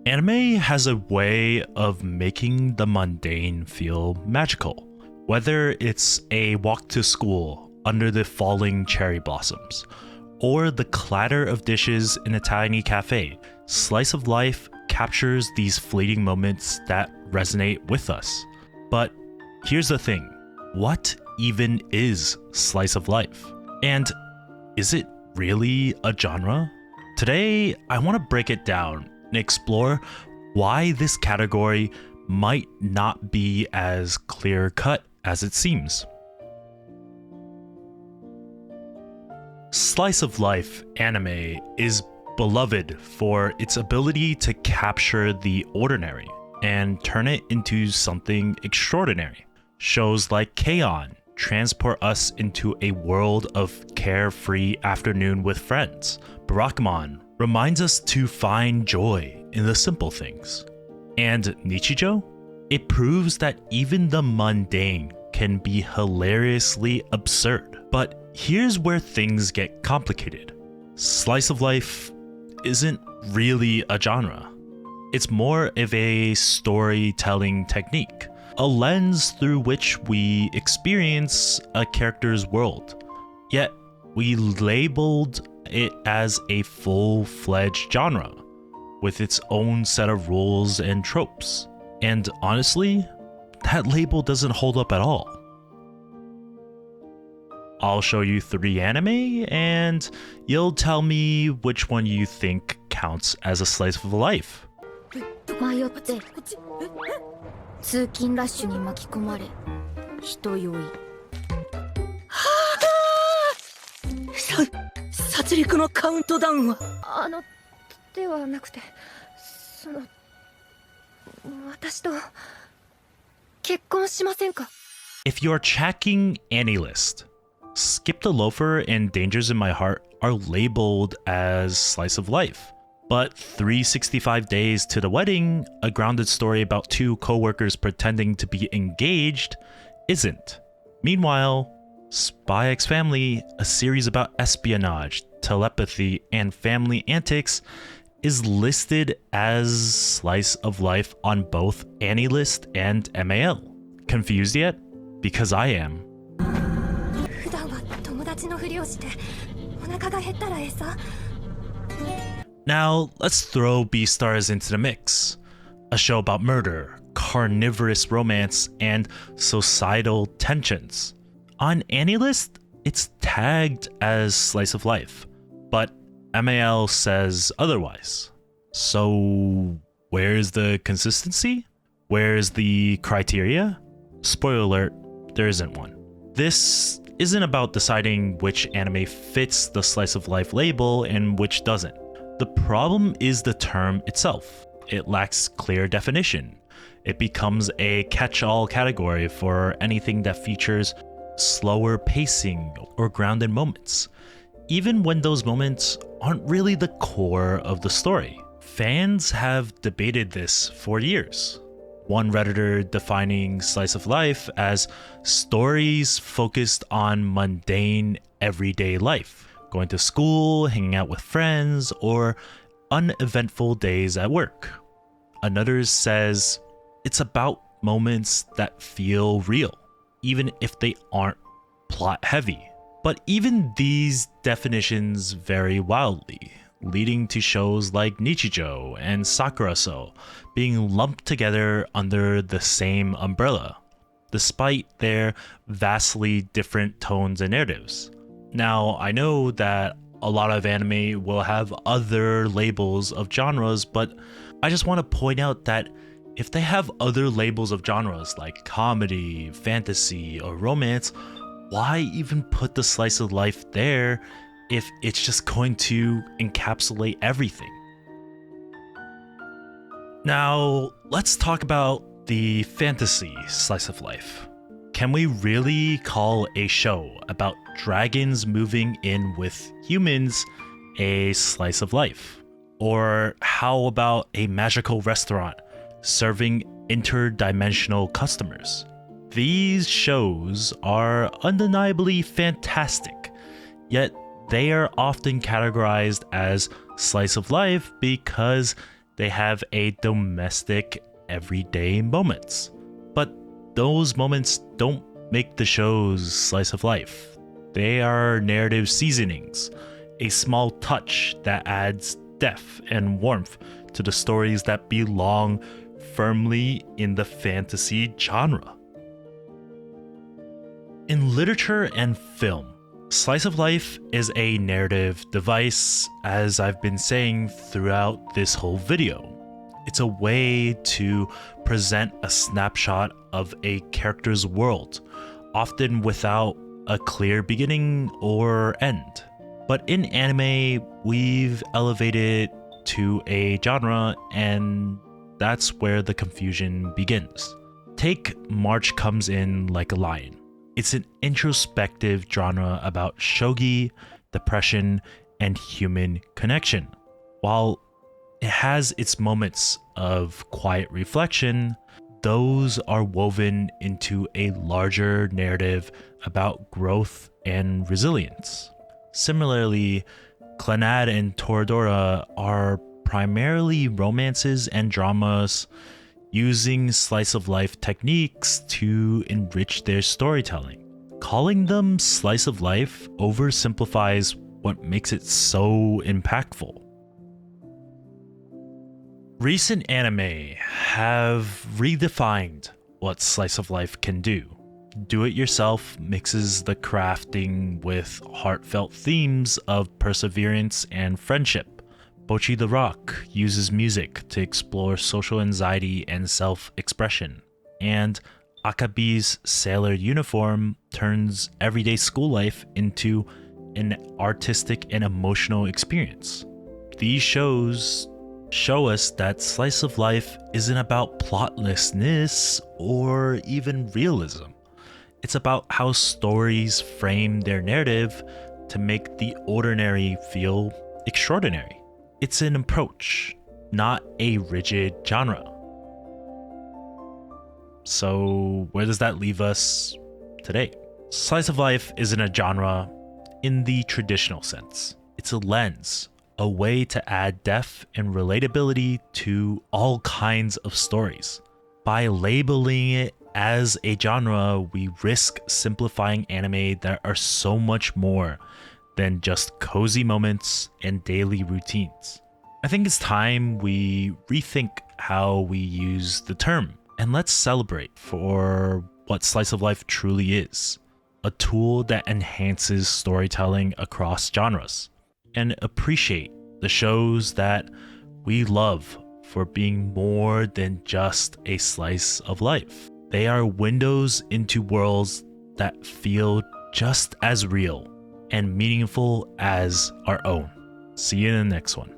Anime has a way of making the mundane feel magical. Whether it's a walk to school under the falling cherry blossoms, or the clatter of dishes in a tiny cafe, Slice of Life captures these fleeting moments that resonate with us. But here's the thing, what even is Slice of Life? And is it really a genre? Today, I want to break it down and explore why this category might not be as clear-cut as it seems. Slice of Life anime is beloved for its ability to capture the ordinary and turn it into something extraordinary. Shows like K-On! Transport us into a world of carefree afternoon with friends. Barakamon reminds us to find joy in the simple things. And Nichijou? It proves that even the mundane can be hilariously absurd. But here's where things get complicated. Slice of Life isn't really a genre. It's more of a storytelling technique, a lens through which we experience a character's world. Yet, we labeled it as a full-fledged genre, with its own set of rules and tropes. And honestly, that label doesn't hold up at all. I'll show you 3 anime, and you'll tell me which one you think counts as a slice of life. 通勤ラッシュに巻き込まれ人酔い殺戮のカウントダウンはではなくて私と結婚しませんか If you're checking AniList, Skip the Loafer and Dangers in My Heart are labeled as slice of life. But 365 Days to the Wedding, a grounded story about 2 co-workers pretending to be engaged, isn't. Meanwhile, Spy X Family, a series about espionage, telepathy, and family antics, is listed as slice of life on both AniList and MAL. Confused yet? Because I am. 普段は友達のふりをしてお腹が減ったら餌 Now, let's throw Beastars into the mix. A show about murder, carnivorous romance, and societal tensions. On AniList, it's tagged as slice of life, but MAL says otherwise. So, where's the consistency? Where's the criteria? Spoiler alert, there isn't one. This isn't about deciding which anime fits the slice of life label and which doesn't. The problem is the term itself. It lacks clear definition. It becomes a catch-all category for anything that features slower pacing or grounded moments, even when those moments aren't really the core of the story. Fans have debated this for years. One Redditor defining slice of life as stories focused on mundane, everyday life. Going to school, hanging out with friends, or uneventful days at work. Another says it's about moments that feel real, even if they aren't plot heavy. But even these definitions vary wildly, leading to shows like Nichijou and Sakuraso being lumped together under the same umbrella, despite their vastly different tones and narratives. Now, I know that a lot of anime will have other labels of genres, but I just want to point out that if they have other labels of genres like comedy, fantasy, or romance, why even put the slice of life there if it's just going to encapsulate everything? Now, let's talk about the fantasy slice of life. Can we really call a show about dragons moving in with humans a slice of life? Or how about a magical restaurant serving interdimensional customers? These shows are undeniably fantastic, yet they are often categorized as slice of life because They have a domestic, everyday moments. But those moments don't make the show's slice of life. They are narrative seasonings, a small touch that adds depth and warmth to the stories that belong firmly in the fantasy genre. In literature and film, slice of life is a narrative device, as I've been saying throughout this whole video. It's a way to present a snapshot of a character's world, often without a clear beginning or end. But in anime, we've elevated to a genre, and that's where the confusion begins. Take March Comes In Like a Lion. It's an introspective genre about shogi, depression, and human connection. While it has its moments of quiet reflection, those are woven into a larger narrative about growth and resilience. Similarly, Clannad and Toradora are primarily romances and dramas using slice of life techniques to enrich their storytelling. Calling them slice of life oversimplifies what makes it so impactful. Recent anime have redefined what slice of life can do. Do-it-yourself mixes the crafting with heartfelt themes of perseverance and friendship. Bocchi the Rock uses music to explore social anxiety and self-expression. And Akabe's sailor uniform turns everyday school life into an artistic and emotional experience. These shows show us that slice of life isn't about plotlessness or even realism. It's about how stories frame their narrative to make the ordinary feel extraordinary. It's an approach, not a rigid genre. So where does that leave us today? Slice of life isn't a genre in the traditional sense. It's a lens, a way to add depth and relatability to all kinds of stories. By labeling it as a genre, we risk simplifying anime that are so much more than just cozy moments and daily routines. I think it's time we rethink how we use the term, and let's celebrate for what slice of life truly is: a tool that enhances storytelling across genres, and appreciate the shows that we love for being more than just a slice of life. They are windows into worlds that feel just as real and meaningful as our own. See you in the next one.